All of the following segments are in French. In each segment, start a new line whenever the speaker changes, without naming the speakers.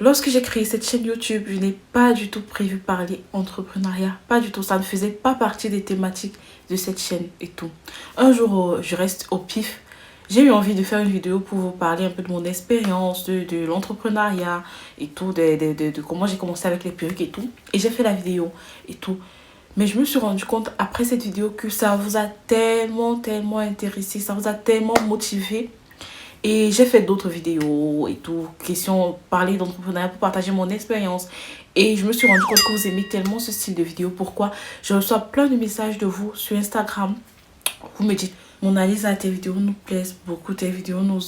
Lorsque j'ai créé cette chaîne YouTube, je n'ai pas du tout prévu parler entrepreneuriat, pas du tout, ça ne faisait pas partie des thématiques de cette chaîne et tout. Un jour, je reste au pif, j'ai eu envie de faire une vidéo pour vous parler un peu de mon expérience, de l'entrepreneuriat et tout, de comment j'ai commencé avec les perruques et tout. Et j'ai fait la vidéo et tout. Mais je me suis rendu compte après cette vidéo que ça vous a tellement intéressé, ça vous a tellement motivé. Et j'ai fait d'autres vidéos et tout, question parler d'entrepreneuriat pour partager mon expérience. Et je me suis rendu compte que vous aimez tellement ce style de vidéo. Pourquoi? Je reçois plein de messages de vous sur Instagram. Vous me dites, Mona Lisa, tes vidéos nous plaisent beaucoup, tes vidéos nous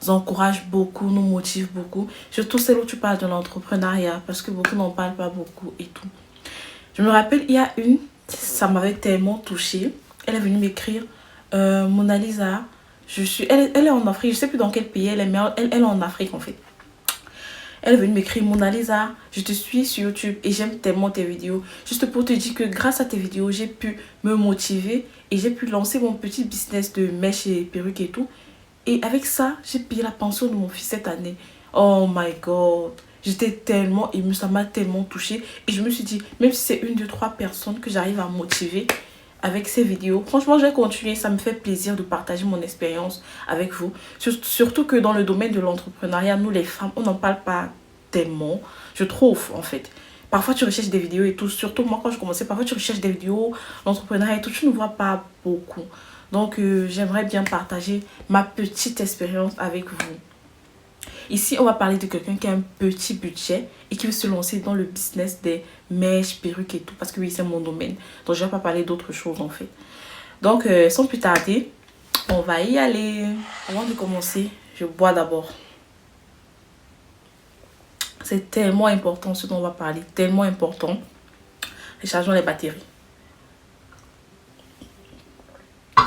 encouragent beaucoup, nous motivent beaucoup. Surtout celles où tu parles de l'entrepreneuriat, parce que beaucoup n'en parlent pas beaucoup et tout. Je me rappelle, il y a une, ça m'avait tellement touchée. Elle est venue m'écrire, Mona Lisa, elle est en Afrique, je ne sais plus dans quel pays elle est, mais elle est en Afrique en fait. Elle est venue m'écrire, Mona Lisa, je te suis sur YouTube et j'aime tellement tes vidéos. Juste pour te dire que grâce à tes vidéos, j'ai pu me motiver et j'ai pu lancer mon petit business de mèches et perruques et tout. Et avec ça, j'ai payé la pension de mon fils cette année. Oh my God. J'étais tellement émue, ça m'a tellement touchée. Et je me suis dit, même si c'est une, deux, trois personnes que j'arrive à motiver avec ces vidéos, franchement, je vais continuer. Ça me fait plaisir de partager mon expérience avec vous. Surtout que dans le domaine de l'entrepreneuriat, nous les femmes, on n'en parle pas tellement. Je trouve, en fait. Parfois, tu recherches des vidéos et tout. Surtout moi, quand je commençais, parfois, tu recherches des vidéos, l'entrepreneuriat et tout. Tu ne vois pas beaucoup. Donc, j'aimerais bien partager ma petite expérience avec vous. Ici, on va parler de quelqu'un qui a un petit budget et qui veut se lancer dans le business des mèches, perruques et tout. Parce que oui, c'est mon domaine. Donc, je ne vais pas parler d'autre chose en fait. Donc, sans plus tarder, on va y aller. Avant de commencer, je bois d'abord. C'est tellement important ce dont on va parler. Tellement important. Rechargeons les batteries.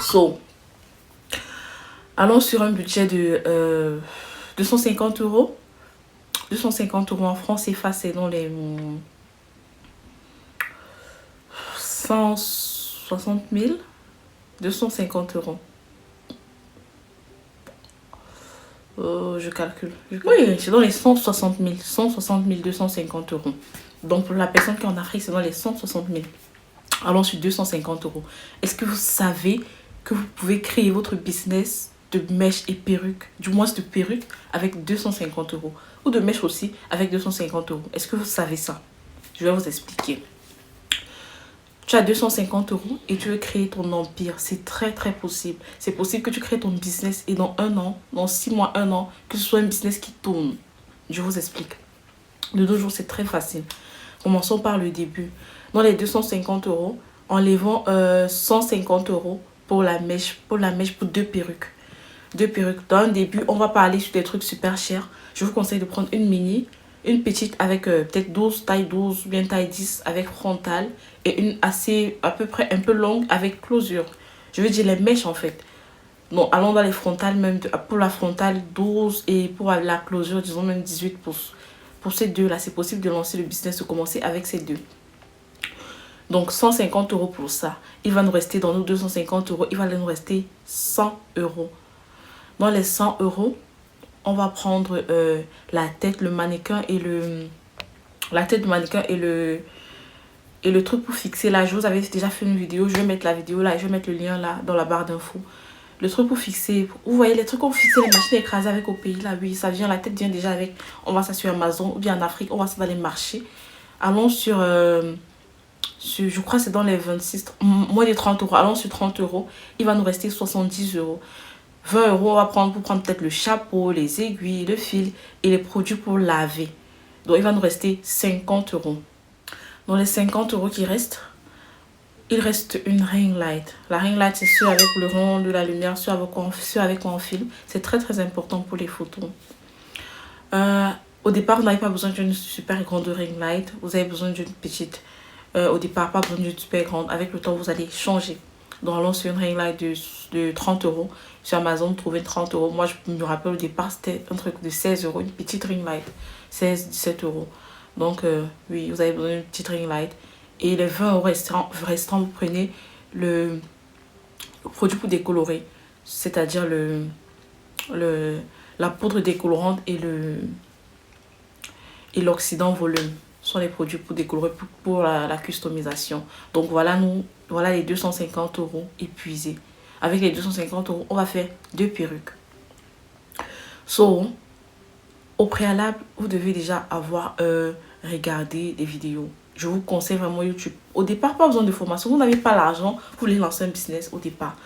So, allons sur un budget de 250 euros. 250 euros en France CFA, c'est dans les 160 000. 250 euros. Je calcule. Oui, c'est dans les 160 000. 160 250 euros. Donc pour la personne qui est en Afrique, c'est dans les 160 000. Allons sur 250 euros. Est-ce que vous savez que vous pouvez créer votre business de mèches et perruques, du moins de perruques, avec 250 euros? Ou de mèches aussi, avec 250 euros. Est-ce que vous savez ça? Je vais vous expliquer. Tu as 250 euros et tu veux créer ton empire. C'est très possible. C'est possible que tu crées ton business et dans un an, dans 6 mois, un an, que ce soit un business qui tourne. Je vous explique. De nos jours, c'est très facile. Commençons par le début. Dans les 250 euros, enlevons 150 euros pour la mèche, pour deux perruques. Deux perruques. Dans un début, on va pas aller sur des trucs super chers. Je vous conseille de prendre une mini, une petite avec peut-être 12, taille 12 ou bien taille 10 avec frontale et une assez à peu près un peu longue avec closure. Je veux dire les mèches en fait. Donc allons dans les frontales, même pour la frontale 12 et pour la closure disons même 18 pouces. Pour ces deux là, c'est possible de lancer le business, de commencer avec ces deux. Donc 150 euros pour ça. Il va nous rester dans nos 250 euros, il va nous rester 100 euros. Dans les 100 euros, on va prendre la tête, le mannequin et le... La tête du mannequin et le truc pour fixer là. Je vous avais déjà fait une vidéo. Je vais mettre la vidéo là et je vais mettre le lien là dans la barre d'infos. Le truc pour fixer. Vous voyez les trucs pour fixer les machines écrasées avec au pays là. Oui, ça vient. La tête vient déjà avec. On voit ça sur Amazon ou bien en Afrique. On voit ça dans les marchés. Allons sur... je crois que c'est dans les 26... Moins de 30 euros. Allons sur 30 euros. Il va nous rester 70 euros. 20 euros, on va prendre pour prendre peut-être le chapeau, les aiguilles, le fil et les produits pour laver. Donc, il va nous rester 50 euros. Dans les 50 euros qui restent, il reste une ring light. La ring light, c'est ceux avec le rond de la lumière, ceux avec quoi on filme. C'est très important pour les photos. Au départ, vous n'avez pas besoin d'une super grande ring light. Vous avez besoin d'une petite. Au départ, pas besoin d'une super grande. Avec le temps, vous allez changer. Donc, allons sur une ring light de 30 euros. Sur Amazon, trouver 30 euros. Moi, je me rappelle au départ, c'était un truc de 16 euros. Une petite ring light. 16, 17 euros. Donc, oui, vous avez besoin d'une petite ring light. Et les 20 euros restants, vous prenez le produit pour décolorer. C'est-à-dire la poudre décolorante et et l'oxydant volume sont les produits pour décolorer, pour la customisation. Donc voilà, voilà les 250 € épuisés. Avec les 250 €, on va faire 2 perruques. So, au préalable, vous devez déjà avoir regardé des vidéos. Je vous conseille vraiment YouTube. Au départ, pas besoin de formation. Vous n'avez pas l'argent, vous voulez lancer un business au départ.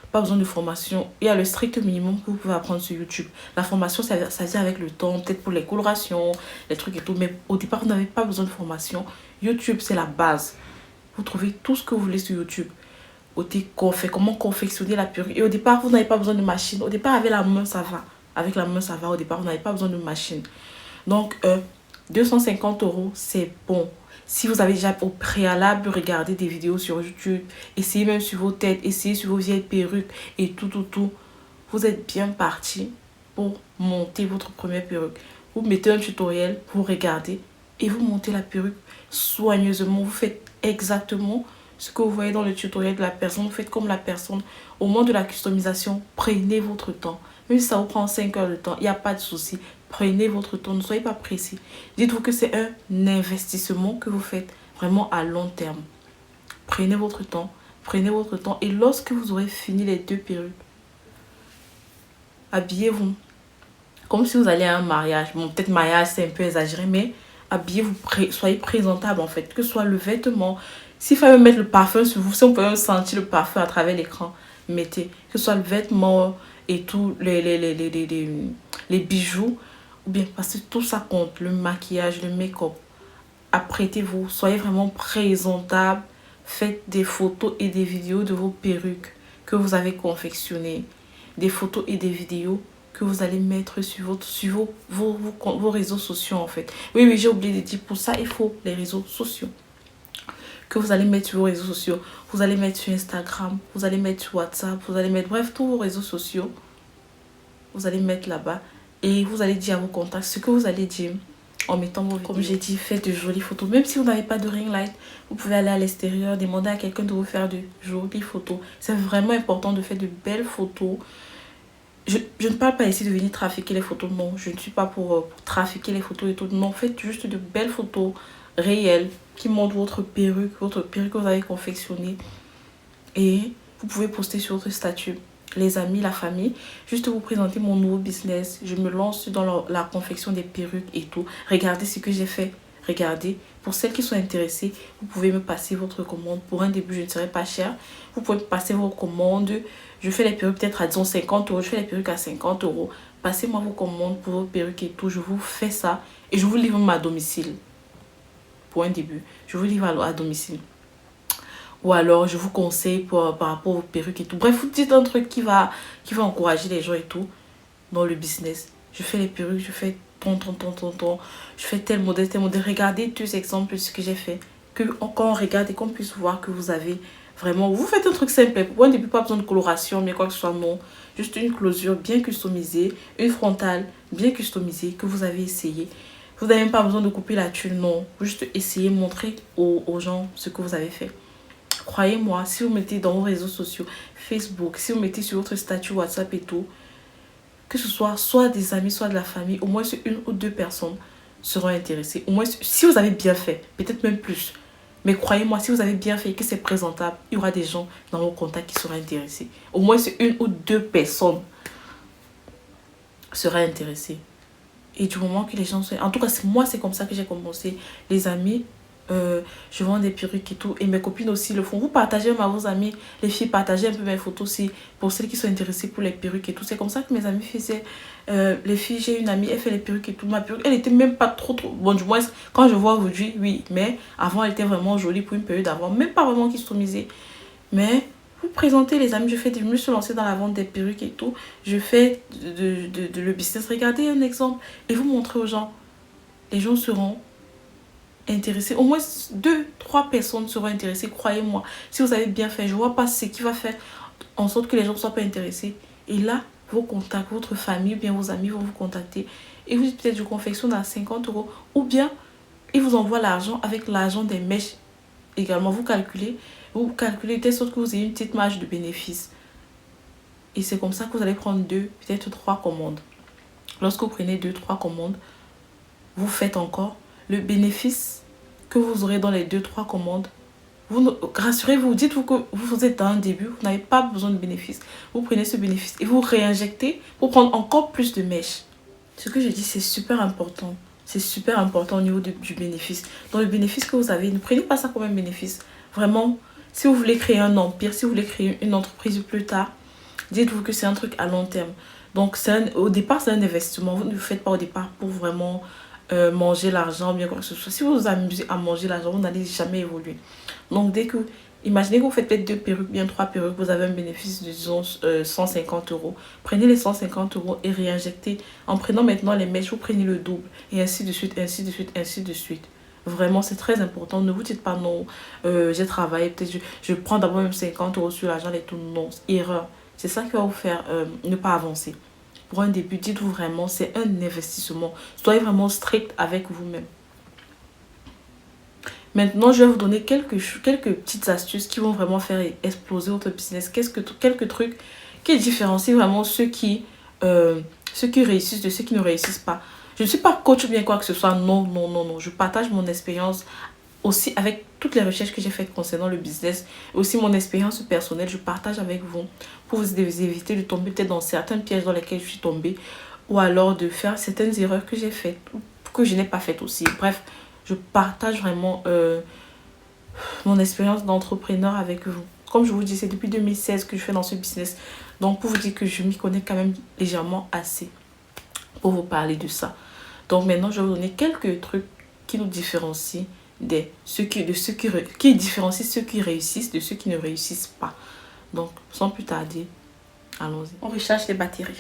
Pas besoin de formation. Il y a le strict minimum que vous pouvez apprendre sur YouTube. La formation, ça vient avec le temps, peut-être pour les colorations, les trucs et tout. Mais au départ, vous n'avez pas besoin de formation. YouTube, c'est la base. Vous trouvez tout ce que vous voulez sur YouTube. Comment confectionner la perruque. Et au départ, vous n'avez pas besoin de machine. Au départ, avec la main, ça va. Avec la main, ça va. Au départ, vous n'avez pas besoin de machine. Donc, 250 €, c'est bon. Si vous avez déjà au préalable regardé des vidéos sur YouTube, essayez même sur vos têtes, essayez sur vos vieilles perruques et tout, vous êtes bien parti pour monter votre première perruque. Vous mettez un tutoriel, vous regardez et vous montez la perruque soigneusement. Vous faites exactement ce que vous voyez dans le tutoriel de la personne. Vous faites comme la personne. Au moment de la customisation, prenez votre temps. Même si ça vous prend 5 heures de temps, il n'y a pas de souci. Prenez votre temps, ne soyez pas pressé. Dites-vous que c'est un investissement que vous faites vraiment à long terme. Prenez votre temps et lorsque vous aurez fini les 2 perruques, habillez-vous comme si vous allez à un mariage. Bon, peut-être mariage c'est un peu exagéré, mais habillez-vous, soyez présentable en fait, que ce soit le vêtement. S'il fallait mettre le parfum sur vous, si on peut sentir le parfum à travers l'écran, mettez. Que ce soit le vêtement et tout, les bijoux, ou bien parce que tout ça compte, le maquillage, le make-up. Apprêtez-vous, soyez vraiment présentable, faites des photos et des vidéos de vos perruques que vous avez confectionnées, des photos et des vidéos que vous allez mettre sur vos réseaux sociaux en fait. Oui, j'ai oublié de dire, pour ça il faut les réseaux sociaux que vous allez mettre sur vos réseaux sociaux. Vous allez mettre sur Instagram, vous allez mettre sur WhatsApp, vous allez mettre, bref, tous vos réseaux sociaux. Vous allez mettre là-bas et vous allez dire à vos contacts ce que vous allez dire en mettant vos vidéos. Comme j'ai dit, faites de jolies photos. Même si vous n'avez pas de ring light, vous pouvez aller à l'extérieur, demander à quelqu'un de vous faire de jolies photos. C'est vraiment important de faire de belles photos. Je ne parle pas ici de venir trafiquer les photos, non. Je ne suis pas pour trafiquer les photos et tout. Non, faites juste de belles photos réelles qui montrent votre perruque que vous avez confectionnée. Et vous pouvez poster sur votre statut. Les amis, la famille, juste vous présenter mon nouveau business. Je me lance dans la confection des perruques et tout. Regardez ce que j'ai fait. Regardez. Pour celles qui sont intéressées, vous pouvez me passer votre commande. Pour un début, je ne serai pas cher. Vous pouvez me passer vos commandes. Je fais les perruques peut-être à disons 50 €. Je fais les perruques à 50 €. Passez-moi vos commandes pour vos perruques et tout. Je vous fais ça. Et je vous livre même à domicile. Pour un début, je vous livre à domicile. Ou alors, je vous conseille par rapport aux perruques et tout. Bref, vous dites un truc qui va encourager les gens et tout dans le business. Je fais les perruques, je fais je fais tel modèle. Regardez tous les exemples de ce que j'ai fait. Quand on regarde et qu'on puisse voir que vous avez vraiment... Vous faites un truc simple. Pour un début, pas besoin de coloration, mais quoi que ce soit, non. Juste une closure bien customisée, une frontale bien customisée que vous avez essayé. Vous n'avez même pas besoin de couper la tuile, non. Juste essayer, montrer aux gens ce que vous avez fait. Croyez-moi, si vous mettez dans vos réseaux sociaux, Facebook, si vous mettez sur votre statut WhatsApp et tout, que ce soit des amis, soit de la famille, au moins une ou deux personnes seront intéressées. Au moins, si vous avez bien fait, peut-être même plus. Mais croyez-moi, si vous avez bien fait et que c'est présentable, il y aura des gens dans vos contacts qui seront intéressés. Au moins, une ou deux personnes seraient intéressées. Et du moment que les gens sont... En tout cas, moi, c'est comme ça que j'ai commencé. Les amis, je vends des perruques et tout. Et mes copines aussi le font. Vous partagez même à vos amis. Les filles, partagez un peu mes photos aussi. Pour celles qui sont intéressées pour les perruques et tout. C'est comme ça que mes amis faisaient. Les filles, j'ai une amie, elle fait les perruques et tout. Ma perruque, elle était même pas trop... Bon, du moins, quand je vois aujourd'hui, oui. Mais avant, elle était vraiment jolie pour une période avant. Même pas vraiment customisée. Mais... vous présentez les amis, je me suis lancée dans la vente des perruques et tout. Je fais le business. Regardez un exemple et vous montrez aux gens. Les gens seront intéressés. Au moins 2-3 personnes seront intéressées, croyez-moi. Si vous avez bien fait, je vois pas ce qui va faire en sorte que les gens ne soient pas intéressés. Et là, vos contacts, votre famille, ou bien vos amis vont vous contacter. Et vous dites peut-être je confectionne à 50 €. Ou bien, ils vous envoient l'argent avec l'argent des mèches. Également, vous calculez de telle sorte que vous ayez une petite marge de bénéfice. Et c'est comme ça que vous allez prendre 2, peut-être 3 commandes. Lorsque vous prenez 2-3 commandes, vous faites encore, le bénéfice que vous aurez dans les 2-3 commandes, rassurez-vous, dites-vous que vous êtes dans un début, vous n'avez pas besoin de bénéfice. Vous prenez ce bénéfice et vous réinjectez pour prendre encore plus de mèches. Ce que je dis, c'est super important. C'est super important au niveau du bénéfice. Dans le bénéfice que vous avez, ne prenez pas ça comme un bénéfice. Vraiment, si vous voulez créer un empire, si vous voulez créer une entreprise plus tard, dites-vous que c'est un truc à long terme. Donc, au départ, c'est un investissement. Vous ne le faites pas au départ pour vraiment manger l'argent, bien quoi que ce soit. Si vous vous amusez à manger l'argent, vous n'allez jamais évoluer. Donc, imaginez que vous faites peut-être 2 perruques, bien 3 perruques, vous avez un bénéfice de, disons, 150 euros. Prenez les 150 euros et réinjectez. En prenant maintenant les mèches, vous prenez le double. Et ainsi de suite, ainsi de suite, ainsi de suite. Vraiment, c'est très important. Ne vous dites pas non, j'ai travaillé, peut-être je prends d'abord même 50 euros sur l'argent et tout. Non, erreur. C'est ça qui va vous faire ne pas avancer. Pour un début, dites-vous vraiment, c'est un investissement. Soyez vraiment strict avec vous-même. Maintenant, je vais vous donner quelques petites astuces qui vont vraiment faire exploser votre business. Quelques trucs qui différencient vraiment ceux qui réussissent de ceux qui ne réussissent pas. Je ne suis pas coach ou bien quoi que ce soit. Non, non, non, non. Je partage mon expérience aussi avec toutes les recherches que j'ai faites concernant le business. Aussi mon expérience personnelle, je partage avec vous pour vous éviter de tomber peut-être dans certains pièges dans lesquels je suis tombée. Ou alors de faire certaines erreurs que j'ai faites ou que je n'ai pas faites aussi. Bref, je partage vraiment mon expérience d'entrepreneur avec vous. Comme je vous dis, c'est depuis 2016 que je fais dans ce business. Donc, pour vous dire que je m'y connais quand même légèrement assez pour vous parler de ça. Donc, maintenant, je vais vous donner quelques trucs qui nous différencient qui différencient ceux qui réussissent de ceux qui ne réussissent pas. Donc, sans plus tarder, allons-y. On recharge les batteries.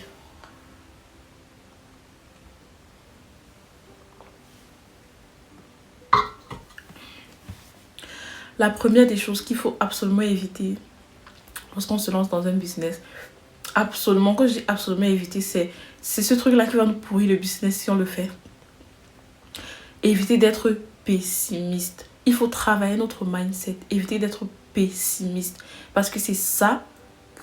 La première des choses qu'il faut absolument éviter lorsqu'on se lance dans un business, absolument, quand je dis absolument éviter, c'est ce truc-là qui va nous pourrir le business si on le fait. Éviter d'être pessimiste. Il faut travailler notre mindset, éviter d'être pessimiste parce que c'est ça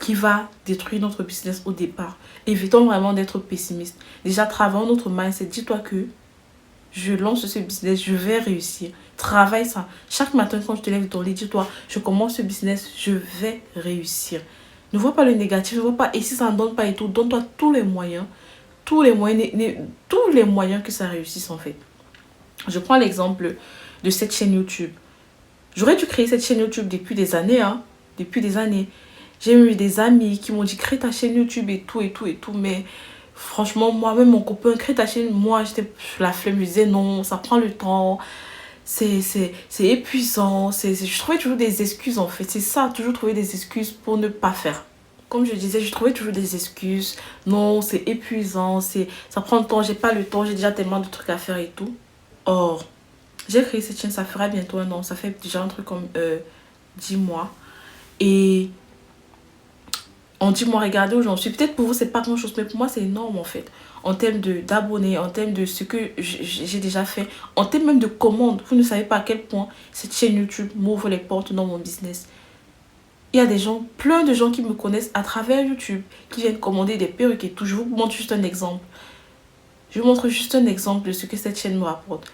qui va détruire notre business au départ. Évitons vraiment d'être pessimiste. Déjà, travaillons notre mindset. Dis-toi que je lance ce business, je vais réussir. Travaille ça. Chaque matin, quand je te lève de ton lit, dis-toi, je commence ce business, je vais réussir. Ne vois pas le négatif, ne vois pas, et si ça ne donne pas et tout, donne-toi tous les moyens que ça réussisse en fait. Je prends l'exemple de cette chaîne YouTube. J'aurais dû créer cette chaîne YouTube depuis des années, depuis des années. J'ai eu des amis qui m'ont dit, crée ta chaîne YouTube et tout, mais franchement, moi-même, mon copain, crée ta chaîne, moi, j'étais la flemme, je disais non, ça prend le temps, c'est épuisant, je trouvais toujours des excuses en fait, c'est ça, toujours trouver des excuses pour ne pas faire. Comme je disais, je trouvais toujours des excuses, non, c'est épuisant, ça prend le temps, j'ai pas le temps, j'ai déjà tellement de trucs à faire et tout. Or, j'ai créé cette chaîne, ça fera bientôt un an, ça fait déjà un truc comme 10 mois. Et en 10 mois, regardez où j'en suis. Peut-être pour vous, c'est pas grand chose, mais pour moi, c'est énorme en fait. En termes d'abonnés, en termes de ce que j'ai déjà fait, en termes même de commandes. Vous ne savez pas à quel point cette chaîne YouTube m'ouvre les portes dans mon business. Il y a des gens, plein de gens qui me connaissent à travers YouTube, qui viennent commander des perruques et tout. Je vous montre juste un exemple. Je vous montre juste un exemple de ce que cette chaîne me rapporte.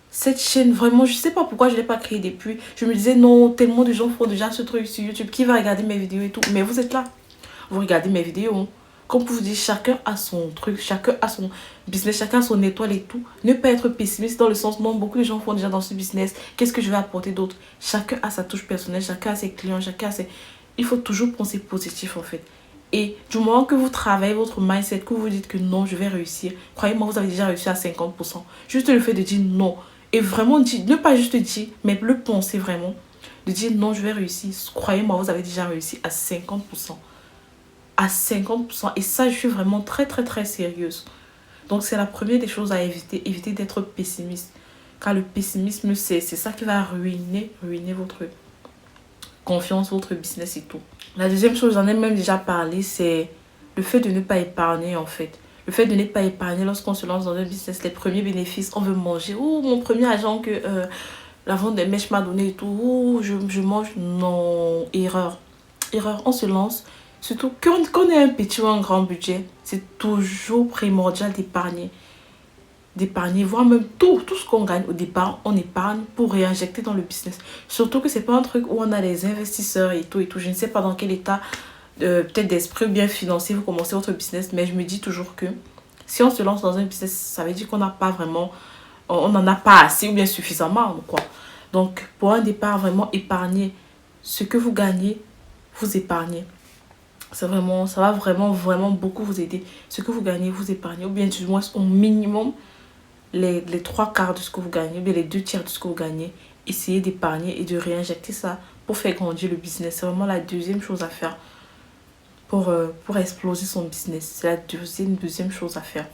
Cette chaîne, vraiment, je sais pas pourquoi je l'ai pas créée depuis. Je me disais, non, tellement de gens font déjà ce truc sur YouTube. Qui va regarder mes vidéos et tout? Mais vous êtes là. Vous regardez mes vidéos. Comme pour vous dire, chacun a son truc, chacun a son business, chacun a son étoile et tout. Ne pas être pessimiste dans le sens, non, beaucoup de gens font déjà dans ce business. Qu'est-ce que je vais apporter d'autre? Chacun a sa touche personnelle, chacun a ses clients, chacun a ses... Il faut toujours penser positif en fait. Et du moment que vous travaillez votre mindset, que vous dites que non, je vais réussir, croyez-moi, vous avez déjà réussi à 50%. Juste le fait de dire non. Et vraiment, ne pas juste dire, mais le penser vraiment. De dire non, je vais réussir. Croyez-moi, vous avez déjà réussi à 50%. À 50%. Et ça, je suis vraiment très, très, très sérieuse. Donc, c'est la première des choses à éviter. Éviter d'être pessimiste. Car le pessimisme, c'est ça qui va ruiner votre confiance, votre business et tout. La deuxième chose, j'en ai même déjà parlé, c'est le fait de ne pas épargner en fait. Le fait de ne pas épargner lorsqu'on se lance dans un business, les premiers bénéfices, on veut manger. Oh, mon premier agent que la vente des mèches m'a donné et tout. Oh, je mange. Non, erreur. Erreur, on se lance. Surtout quand on a un petit ou un grand budget, c'est toujours primordial d'épargner. d'épargner, voire même tout ce qu'on gagne au départ, on épargne pour réinjecter dans le business. Surtout que c'est pas un truc où on a des investisseurs et tout. Je ne sais pas dans quel état peut-être d'esprit ou bien financier vous commencez votre business, mais je me dis toujours que si on se lance dans un business, ça veut dire qu'on n'a pas vraiment, on n'en a pas assez ou bien suffisamment, quoi. Donc, pour un départ, vraiment épargner ce que vous gagnez, vous épargnez. C'est vraiment, ça va vraiment beaucoup vous aider. Ce que vous gagnez, vous épargnez. Ou bien du moins au minimum les 3/4 de ce que vous gagnez, ou bien les 2/3 de ce que vous gagnez. Essayez d'épargner et de réinjecter ça pour faire grandir le business. C'est vraiment la deuxième chose à faire pour exploser son business. C'est la deuxième chose à faire.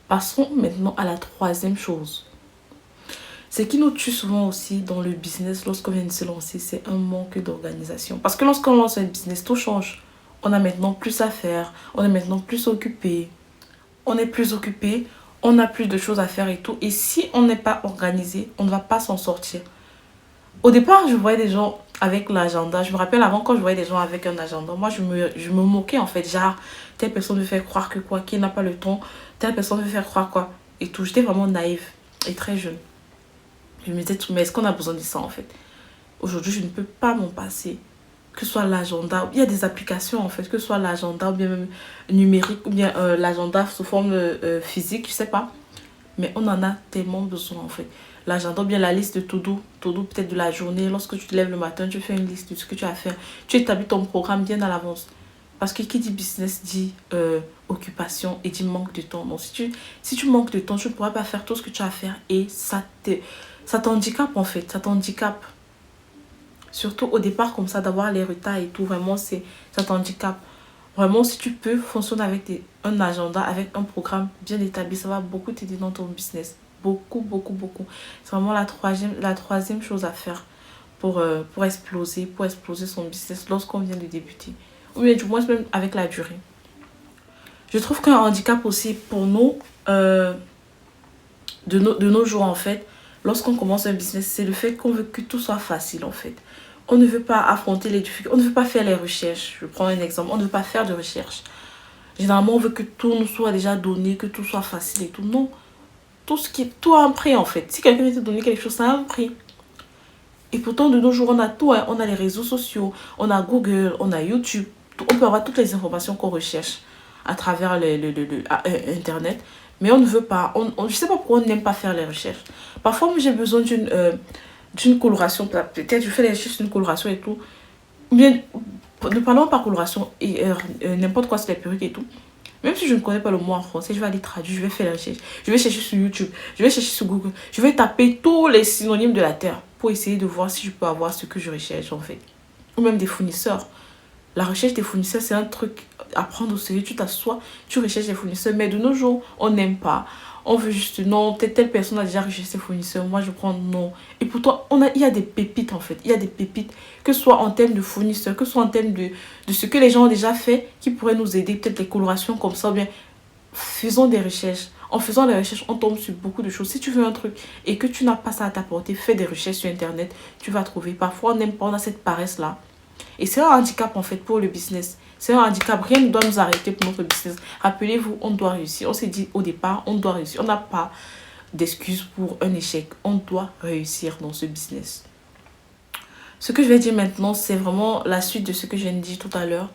Passons maintenant à la troisième chose. Ce qui nous tue souvent aussi dans le business lorsqu'on vient de se lancer, c'est un manque d'organisation. Parce que lorsqu'on lance un business, tout change. On a maintenant plus à faire, on est maintenant plus occupé. On est plus occupé, on a plus de choses à faire et tout. Et si on n'est pas organisé, on ne va pas s'en sortir. Au départ, je voyais des gens avec l'agenda. Je me rappelle avant, quand je voyais des gens avec un agenda, moi je me moquais en fait. Genre, telle personne veut faire croire que quoi, qui n'a pas le temps, telle personne veut faire croire quoi et tout. J'étais vraiment naïve et très jeune. Je me disais, mais est-ce qu'on a besoin de ça en fait? Aujourd'hui, je ne peux pas m'en passer. Que ce soit l'agenda, il y a des applications en fait, que ce soit l'agenda ou bien même numérique ou bien l'agenda sous forme physique, je sais pas. Mais on en a tellement besoin en fait. L'agenda ou bien la liste de to-do peut-être de la journée. Lorsque tu te lèves le matin, tu fais une liste de ce que tu as à faire. Tu établis ton programme bien à l'avance. Parce que qui dit business dit occupation et dit manque de temps. Donc si tu manques de temps, tu ne pourras pas faire tout ce que tu as à faire et ça t'handicape en fait. Ça t'handicape. Surtout au départ comme ça, d'avoir les retards et tout. Vraiment, ça t'handicape. Vraiment, si tu peux fonctionner avec un agenda, avec un programme bien établi, ça va beaucoup t'aider dans ton business. Beaucoup, beaucoup, beaucoup. C'est vraiment la troisième chose à faire pour exploser son business lorsqu'on vient de débuter. Ou bien du moins même avec la durée. Je trouve qu'un handicap aussi pour nous, de nos jours en fait, lorsqu'on commence un business, c'est le fait qu'on veut que tout soit facile en fait. On ne veut pas affronter les difficultés, on ne veut pas faire les recherches. Je prends un exemple, on ne veut pas faire de recherche. Généralement, on veut que tout nous soit déjà donné, que tout soit facile et tout. Non, tout a un prix en fait. Si quelqu'un veut te donner quelque chose, ça a un prix. Et pourtant, de nos jours, on a tout. Hein. On a les réseaux sociaux, on a Google, on a YouTube. On peut avoir toutes les informations qu'on recherche à travers Internet. Mais on ne veut pas. Je ne sais pas pourquoi on n'aime pas faire les recherches. Parfois, j'ai besoin d'une coloration. Peut-être je fais les recherches d'une coloration et tout. Bien, ne parlons pas coloration et n'importe quoi sur les perruques et tout. Même si je ne connais pas le mot en français, je vais aller traduire, je vais faire la recherche. Je vais chercher sur YouTube, je vais chercher sur Google. Je vais taper tous les synonymes de la terre pour essayer de voir si je peux avoir ce que je recherche en fait. Ou même des fournisseurs. La recherche des fournisseurs, c'est un truc à prendre au sérieux. Tu t'assois, tu recherches des fournisseurs. Mais de nos jours, on n'aime pas. On veut juste, non, telle personne a déjà recherché ses fournisseurs. Moi, je prends non. Et pourtant, il y a des pépites en fait. Il y a des pépites, que ce soit en termes de fournisseurs, que ce soit en termes de ce que les gens ont déjà fait, qui pourraient nous aider. Peut-être les colorations comme ça. Ou bien, faisons des recherches. En faisant des recherches, on tombe sur beaucoup de choses. Si tu veux un truc et que tu n'as pas ça à t'apporter, fais des recherches sur Internet. Tu vas trouver. Parfois, on n'aime pas, on a cette paresse-là. Et c'est un handicap en fait pour le business. C'est un handicap. Rien ne doit nous arrêter pour notre business. Rappelez-vous, on doit réussir. On s'est dit au départ, on doit réussir. On n'a pas d'excuses pour un échec. On doit réussir dans ce business. Ce que je vais dire maintenant, c'est vraiment la suite de ce que je viens de dire tout à l'heure.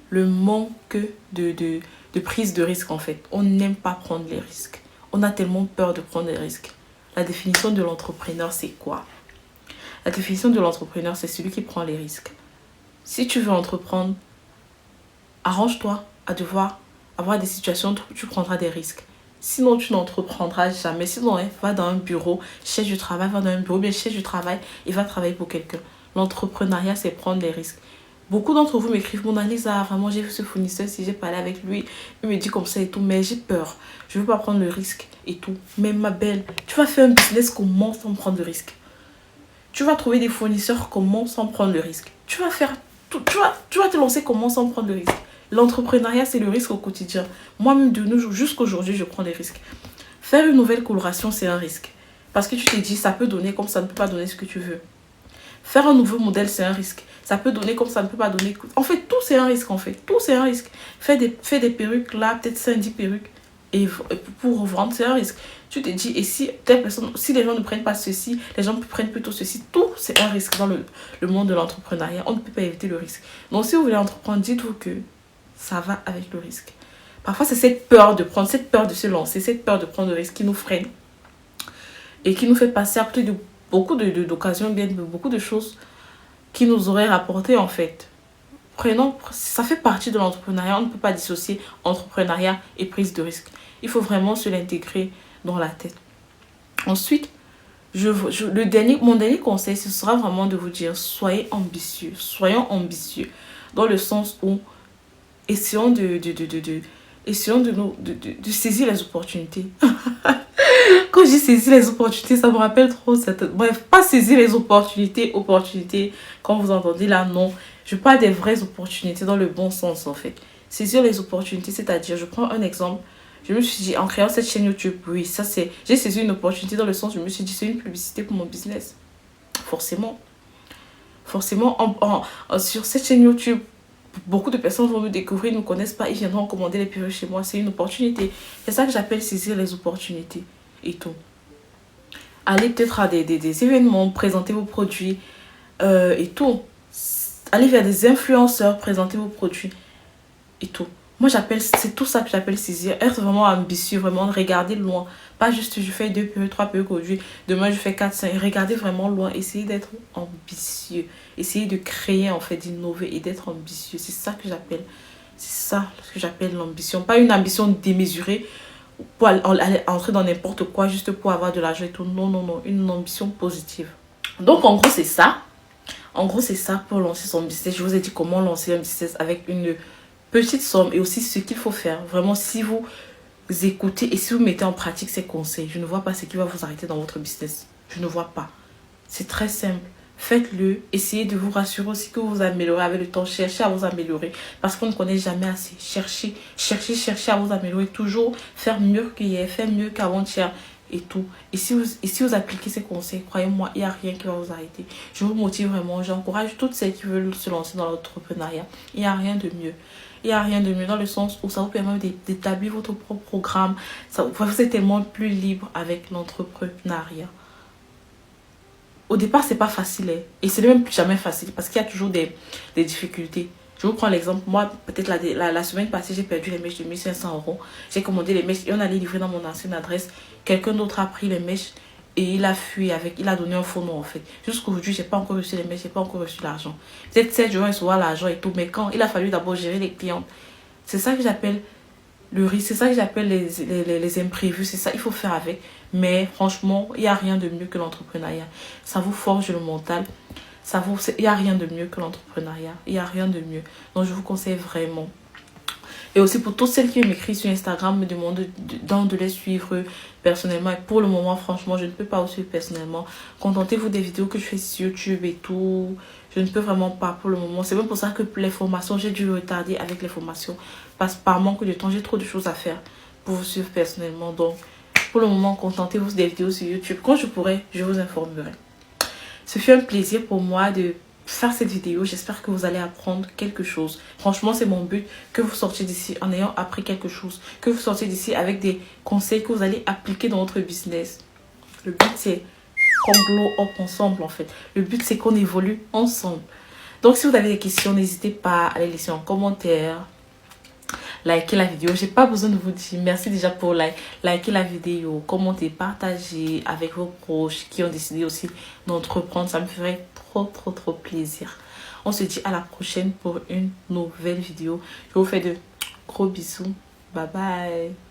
Le manque de prise de risque en fait. On n'aime pas prendre les risques. On a tellement peur de prendre des risques. La définition de l'entrepreneur, c'est quoi? La définition de l'entrepreneur, c'est celui qui prend les risques. Si tu veux entreprendre, arrange-toi à devoir avoir des situations où tu prendras des risques. Sinon, tu n'entreprendras jamais. Sinon, va dans un bureau, cherche du travail, va dans un bureau, bien cherche du travail et va travailler pour quelqu'un. L'entrepreneuriat, c'est prendre des risques. Beaucoup d'entre vous m'écrivent, mon Lisa, vraiment, j'ai vu ce fournisseur, si j'ai parlé avec lui, il me dit comme ça et tout, mais j'ai peur. Je ne veux pas prendre le risque et tout. Mais ma belle, tu vas faire un business comment sans prendre le risque? Tu vas trouver des fournisseurs comment sans prendre le risque? Tu vas te lancer comment sans prendre le risque? L'entrepreneuriat, c'est le risque au quotidien. Moi-même, de nos jours, jusqu'aujourd'hui, je prends des risques. Faire une nouvelle coloration, c'est un risque. Parce que tu t'es dit, ça peut donner comme ça ne peut pas donner ce que tu veux. Faire un nouveau modèle, c'est un risque. Ça peut donner comme ça ne peut pas donner. En fait, tout c'est un risque en fait. Tout c'est un risque. Fais des perruques là, peut-être 5-10 perruques. Et pour revendre, c'est un risque. Tu te dis, et si telle personne, si les gens ne prennent pas ceci, les gens prennent plutôt ceci, tout c'est un risque dans le monde de l'entrepreneuriat. On ne peut pas éviter le risque. Donc si vous voulez entreprendre, dites-vous que ça va avec le risque. Parfois c'est cette peur de prendre, cette peur de se lancer, cette peur de prendre le risque qui nous freine et qui nous fait passer à côté de beaucoup d'occasions, bien de beaucoup de choses qui nous auraient rapporté en fait. Prenons, ça fait partie de l'entrepreneuriat. On ne peut pas dissocier entrepreneuriat et prise de risque. Il faut vraiment se l'intégrer dans la tête. Ensuite, mon dernier conseil, ce sera vraiment de vous dire, soyez ambitieux. Soyons ambitieux dans le sens où essayons essayons de saisir les opportunités. Quand j'ai saisi les opportunités, ça me rappelle trop cette... Bref, pas saisir les opportunités, quand vous entendez là, non. Je parle des vraies opportunités dans le bon sens, en fait. Saisir les opportunités, c'est-à-dire, je prends un exemple. Je me suis dit, en créant cette chaîne YouTube, oui, ça c'est... J'ai saisi une opportunité dans le sens, je me suis dit, c'est une publicité pour mon business. Forcément. Forcément, sur cette chaîne YouTube, beaucoup de personnes vont me découvrir, ne me connaissent pas, ils viendront commander les perruques chez moi. C'est une opportunité. C'est ça que j'appelle saisir les opportunités et tout. Allez peut-être à des événements, présenter vos produits et tout. Allez vers des influenceurs, présenter vos produits et tout. Moi, c'est tout ça que j'appelle saisir. Être vraiment ambitieux, vraiment regarder loin. Pas juste je fais 2 perruques, 3 perruques aujourd'hui. Demain, je fais 4, 5. Regardez vraiment loin. Essayez d'être ambitieux. Essayez de créer, en fait, d'innover et d'être ambitieux. C'est ça que j'appelle. C'est ça que j'appelle l'ambition. Pas une ambition démesurée pour aller entrer dans n'importe quoi juste pour avoir de l'argent et tout. Non, non, non. Une ambition positive. Donc, en gros, c'est ça. En gros, c'est ça pour lancer son business. Je vous ai dit comment lancer un business avec une petite somme et aussi ce qu'il faut faire. Vraiment, si vous écoutez et si vous mettez en pratique ces conseils, je ne vois pas ce qui va vous arrêter dans votre business. Je ne vois pas. C'est très simple. Faites-le. Essayez de vous rassurer aussi que vous améliorez avec le temps. Cherchez à vous améliorer parce qu'on ne connaît jamais assez. Cherchez à vous améliorer. Toujours faire mieux qu'hier, faire mieux qu'avant-hier et tout. Et si vous appliquez ces conseils, croyez-moi, il n'y a rien qui va vous arrêter. Je vous motive vraiment. J'encourage toutes celles qui veulent se lancer dans l'entrepreneuriat. Il n'y a rien de mieux. Il n'y a rien de mieux dans le sens où ça vous permet d'établir votre propre programme. Vous êtes tellement plus libre avec l'entrepreneuriat. Au départ, c'est pas facile. Et c'est même plus jamais facile parce qu'il y a toujours des difficultés. Je vous prends l'exemple. Moi, peut-être la semaine passée, j'ai perdu les mèches de 1500 €. J'ai commandé les mèches et on allait livrer dans mon ancienne adresse. Quelqu'un d'autre a pris les mèches et il a fui avec. Il a donné un faux nom en fait. Jusqu'aujourd'hui, j'ai pas encore reçu les mèches, j'ai pas encore reçu l'argent. Peut-être 7 jours, recevoir l'argent et tout. Mais quand il a fallu d'abord gérer les clients. C'est ça que j'appelle le risque. C'est ça que j'appelle les imprévus. C'est ça, il faut faire avec. Mais franchement, il n'y a rien de mieux que l'entrepreneuriat. Ça vous forge le mental. Il n'y a rien de mieux que l'entrepreneuriat. Il n'y a rien de mieux. Donc, je vous conseille vraiment. Et aussi pour toutes celles qui m'écrivent sur Instagram, me demandent de les suivre personnellement. Et pour le moment, franchement, je ne peux pas vous suivre personnellement. Contentez-vous des vidéos que je fais sur YouTube et tout. Je ne peux vraiment pas pour le moment. C'est même pour ça que les formations, j'ai dû retarder avec les formations. Parce que par manque de temps, j'ai trop de choses à faire pour vous suivre personnellement. Donc, pour le moment, contentez-vous des vidéos sur YouTube. Quand je pourrai, je vous informerai. Ce fut un plaisir pour moi de faire cette vidéo. J'espère que vous allez apprendre quelque chose. Franchement, c'est mon but que vous sortiez d'ici en ayant appris quelque chose. Que vous sortiez d'ici avec des conseils que vous allez appliquer dans votre business. Le but, c'est qu'on glow up ensemble, en fait. Le but, c'est qu'on évolue ensemble. Donc, si vous avez des questions, n'hésitez pas à les laisser en commentaire. Likez la vidéo. J'ai pas besoin de vous dire merci déjà pour liker la vidéo, commenter, partager avec vos proches qui ont décidé aussi d'entreprendre. Ça me ferait trop plaisir. On se dit à la prochaine pour une nouvelle vidéo. Je vous fais de gros bisous. Bye bye.